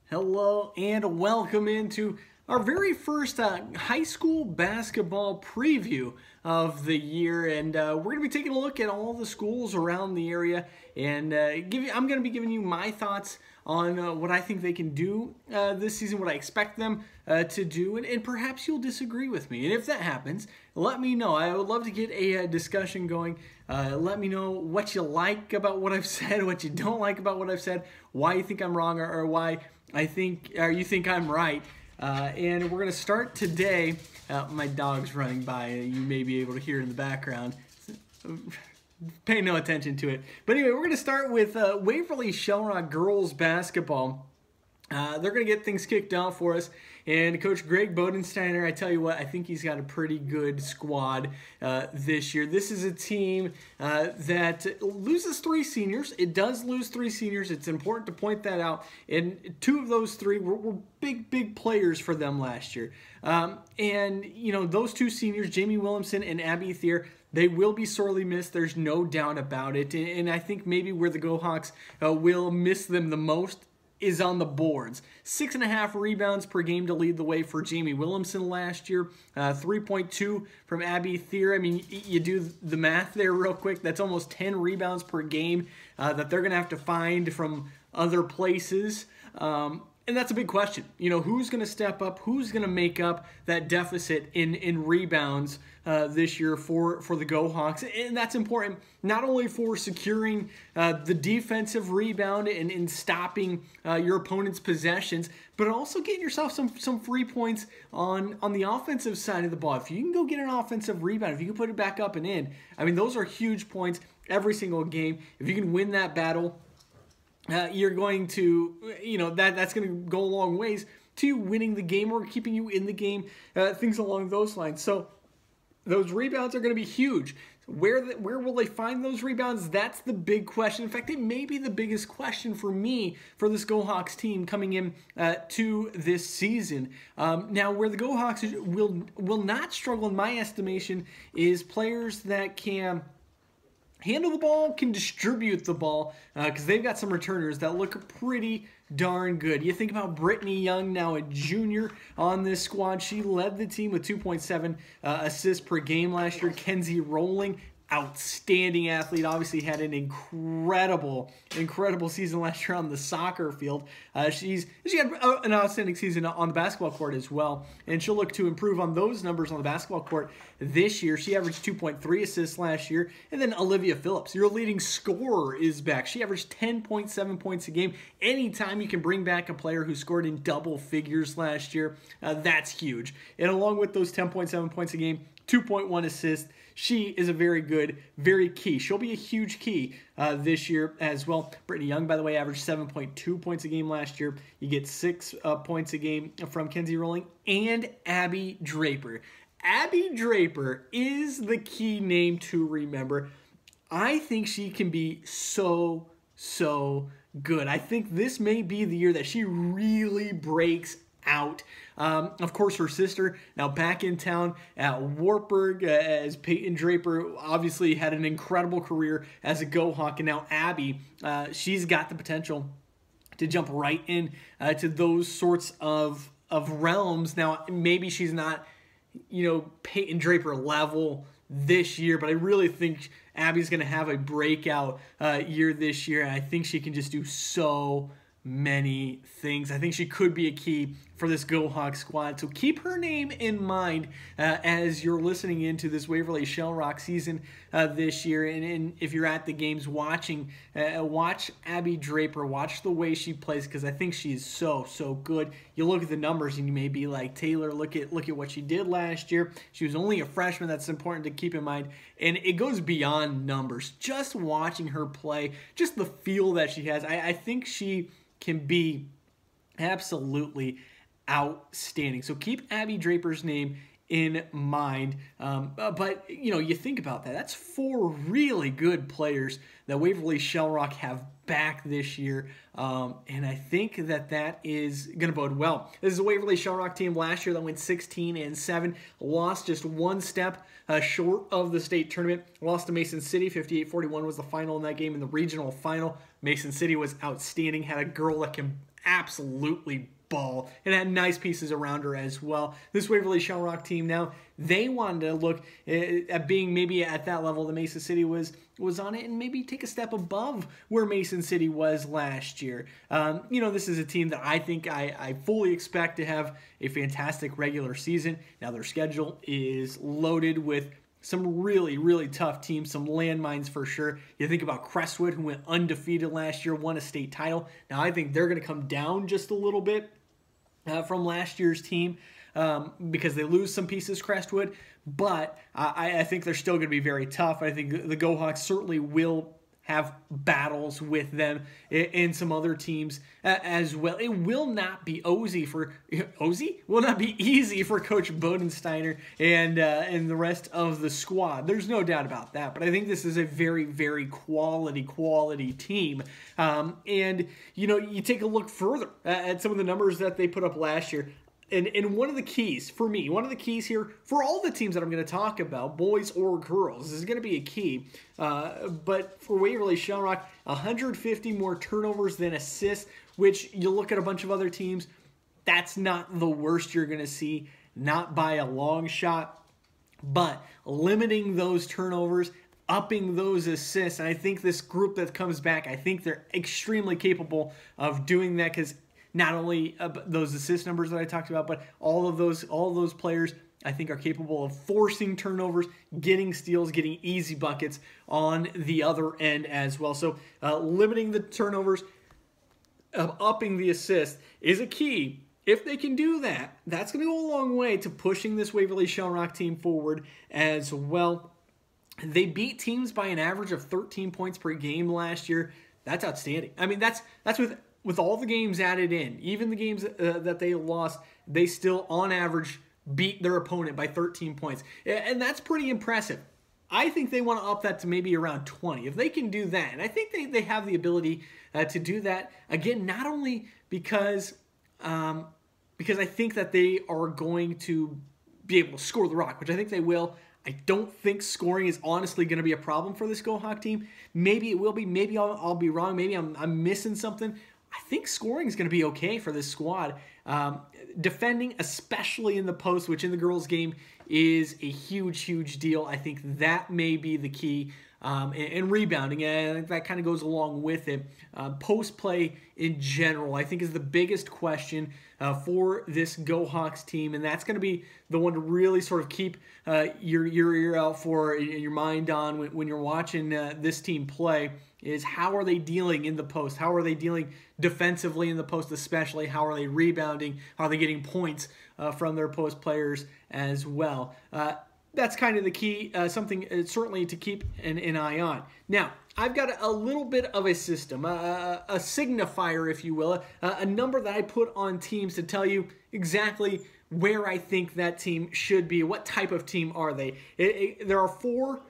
Hello and welcome into our very first high school basketball preview of the year, and we're going to be taking a look at all the schools around the area, and I'm going to be giving you my thoughts on what I think they can do this season, what I expect them to do, and perhaps you'll disagree with me. And if that happens, let me know. I would love to get a discussion going. Let me know what you like about what I've said, what you don't like about what I've said, why you think I'm wrong, or why you think I'm right. And we're going to start today. My dog's running by. You may be able to hear it in the background. Pay no attention to it. But anyway, we're going to start with Waverly Shell Rock girls basketball. They're going to get things kicked off for us. And Coach Greg Bodensteiner, I tell you what, I think he's got a pretty good squad this year. This is a team that loses 3 seniors. It does lose 3 seniors. It's important to point that out. And 2 of those 3 were big players for them last year. And, you know, those 2 seniors, Jamie Williamson and Abby Thier, they will be sorely missed. There's no doubt about it. And I think maybe where the GoHawks will miss them the most is on the boards. 6.5 rebounds per game to lead the way for Jamie Williamson last year. 3.2 from Abby Thier. I mean, you do the math there real quick. That's almost 10 rebounds per game that they're going to have to find from other places. And that's a big question. You know, who's going to step up? Who's going to make up that deficit in rebounds this year for the GoHawks? And that's important not only for securing the defensive rebound and stopping your opponent's possessions, but also getting yourself some free points on the offensive side of the ball. If you can go get an offensive rebound, if you can put it back up and in, I mean, those are huge points every single game. If you can win that battle, you're going to, you know, that's going to go a long ways to you winning the game or keeping you in the game, things along those lines. So those rebounds are going to be huge. Where will they find those rebounds? That's the big question. In fact, it may be the biggest question for me for this GoHawks team coming in to this season. Now, where the GoHawks will not struggle, in my estimation, is players that can handle the ball, can distribute the ball, because they've got some returners that look pretty darn good. You think about Brittany Young, now a junior on this squad. She led the team with 2.7 assists per game last year. Kenzie Rowling, outstanding athlete, obviously had an incredible season last year on the soccer field. She had an outstanding season on the basketball court as well, and she'll look to improve on those numbers on the basketball court this year. She averaged 2.3 assists last year. And then Olivia Phillips, your leading scorer, is back. She averaged 10.7 points a game. Anytime you can bring back a player who scored in double figures last year, that's huge. And along with those 10.7 points a game, 2.1 assists, she is a very key. She'll be a huge key this year as well. Brittany Young, by the way, averaged 7.2 points a game last year. You get 6 points a game from Kenzie Rowling and Abby Draper. Abby Draper is the key name to remember. I think she can be so good. I think this may be the year that she really breaks out. Of course, her sister now back in town at Wartburg as Peyton Draper obviously had an incredible career as a GoHawk, and now Abby, she's got the potential to jump right in to those sorts of realms. Now, maybe she's not, you know, Peyton Draper level this year, but I really think Abby's going to have a breakout year this year, and I think she can just do so many things. I think she could be a key for this GoHawk squad. So keep her name in mind as you're listening into this Waverly Shell Rock season this year. And if you're at the games watching, watch Abby Draper. Watch the way she plays, because I think she's so good. You look at the numbers and you may be like, Taylor, look at what she did last year. She was only a freshman. That's important to keep in mind. And it goes beyond numbers. Just watching her play, just the feel that she has, I think she can be absolutely outstanding. So keep Abby Draper's name in mind. But, you know, you think about that. That's 4 really good players that Waverly Shell Rock have back this year. And I think that is going to bode well. This is a Waverly Shell Rock team last year that went 16-7, lost just 1 step short of the state tournament, lost to Mason City. 58-41 was the final in that game in the regional final. Mason City was outstanding, had a girl that can absolutely ball and had nice pieces around her as well. This Waverly Shell Rock team now, they wanted to look at being maybe at that level that Mason City was on it, and maybe take a step above where Mason City was last year. This is a team that I think I fully expect to have a fantastic regular season. Now their schedule is loaded with some really, really tough teams, some landmines for sure. You think about Crestwood, who went undefeated last year, won a state title. Now I think they're going to come down just a little bit from last year's team because they lose some pieces, Crestwood. But I think they're still going to be very tough. I think the Go Hawks certainly will have battles with them and some other teams as well. It will not be easy for Coach Bodensteiner and the rest of the squad. There's no doubt about that. But I think this is a very, very quality team. And you take a look further at some of the numbers that they put up last year. And one of the keys for me, here for all the teams that I'm going to talk about, boys or girls, is going to be a key. But for Waverly Shell Rock, 150 more turnovers than assists, which you look at a bunch of other teams, that's not the worst you're going to see, not by a long shot. But limiting those turnovers, upping those assists, and I think this group that comes back, I think they're extremely capable of doing that, because not only those assist numbers that I talked about, but all of those players I think are capable of forcing turnovers, getting steals, getting easy buckets on the other end as well. So limiting the turnovers, upping the assist is a key. If they can do that, that's going to go a long way to pushing this Waverly Shell Rock team forward as well. They beat teams by an average of 13 points per game last year. That's outstanding. I mean, that's with all the games added in, even the games that they lost, they still, on average, beat their opponent by 13 points. And that's pretty impressive. I think they want to up that to maybe around 20. If they can do that, and I think they have the ability to do that, again, not only because I think that they are going to be able to score the rock, which I think they will. I don't think scoring is honestly going to be a problem for this Go Hawk team. Maybe it will be. Maybe I'll be wrong. Maybe I'm missing something. I think scoring is going to be okay for this squad. Defending, especially in the post, which in the girls' game is a huge deal. I think that may be the key. And rebounding, and I think that kind of goes along with it. Post play in general, I think, is the biggest question for this Go Hawks team, and that's going to be the one to really sort of keep your ear out for, your mind on when you're watching this team play, is how are they dealing in the post? How are they dealing defensively in the post especially? How are they rebounding? How are they getting points from their post players as well? That's kind of the key, something certainly to keep an eye on. Now, I've got a little bit of a system, a signifier, if you will, a number that I put on teams to tell you exactly where I think that team should be. What type of team are they? There are four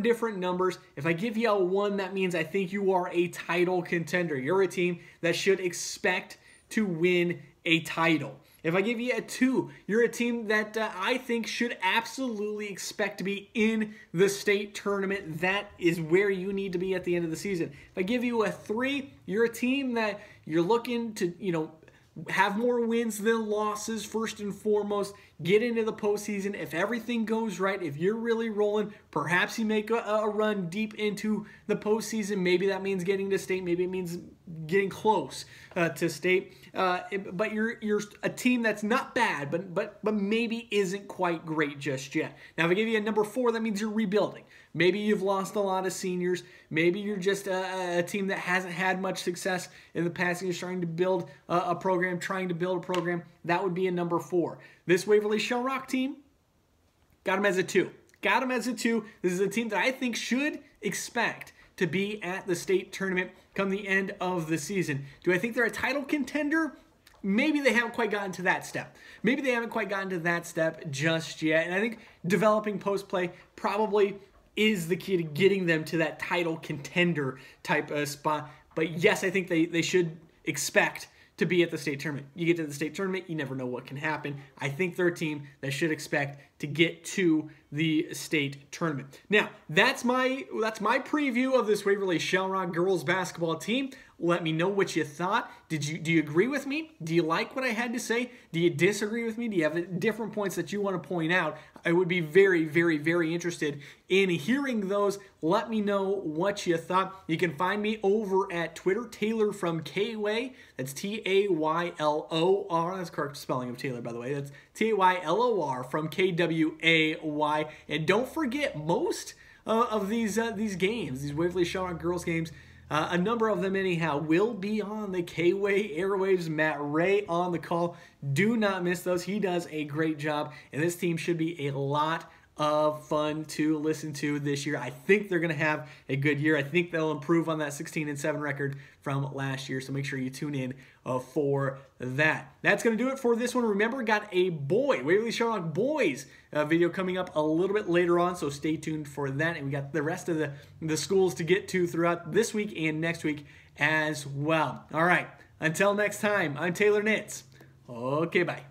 different numbers. If I give you a 1, that means I think you are a title contender. You're a team that should expect to win a title. If I give you a 2, you're a team that I think should absolutely expect to be in the state tournament. That is where you need to be at the end of the season. If I give you a 3, you're a team that you're looking to, have more wins than losses first and foremost, get into the postseason. If everything goes right, if you're really rolling, perhaps you make a run deep into the postseason. Maybe that means getting to state. Maybe it means getting close to state. But you're a team that's not bad, but maybe isn't quite great just yet. Now, if I give you a number 4, that means you're rebuilding. Maybe you've lost a lot of seniors. Maybe you're just a team that hasn't had much success in the past and you're trying to build a program, That would be a number 4. This Waverly Shell Rock team, got them as a 2. This is a team that I think should expect to be at the state tournament come the end of the season. Do I think they're a title contender? Maybe they haven't quite gotten to that step. Just yet. And I think developing post play probably is the key to getting them to that title contender type of spot. But yes, I think they should expect to be at the state tournament. You get to the state tournament, you never know what can happen. I think they're a team that should expect to get to the state tournament. Now, that's my preview of this Waverly Shellrock girls basketball team. Let me know what you thought. Do you agree with me? Do you like what I had to say? Do you disagree with me? Do you have different points that you want to point out? I would be very, very, very interested in hearing those. Let me know what you thought. You can find me over at Twitter, Taylor from K-Way. That's Taylor. That's correct spelling of Taylor, by the way. That's Taylor from Kway. And don't forget, most of these games, these Waverly Shellrock girls games, a number of them anyhow, will be on the K-Way airwaves. Matt Ray on the call. Do not miss those. He does a great job, and this team should be a lot of fun to listen to this year. I think they're going to have a good year. I think they'll improve on that 16-7 record from last year, so make sure you tune in for that. That's going to do it for this one. Remember, got a Waverly Shellrock boys video coming up a little bit later on, so stay tuned for that. And we got the rest of the schools to get to throughout this week and next week as well. All right, until next time, I'm Taylor Nitz. Okay, bye.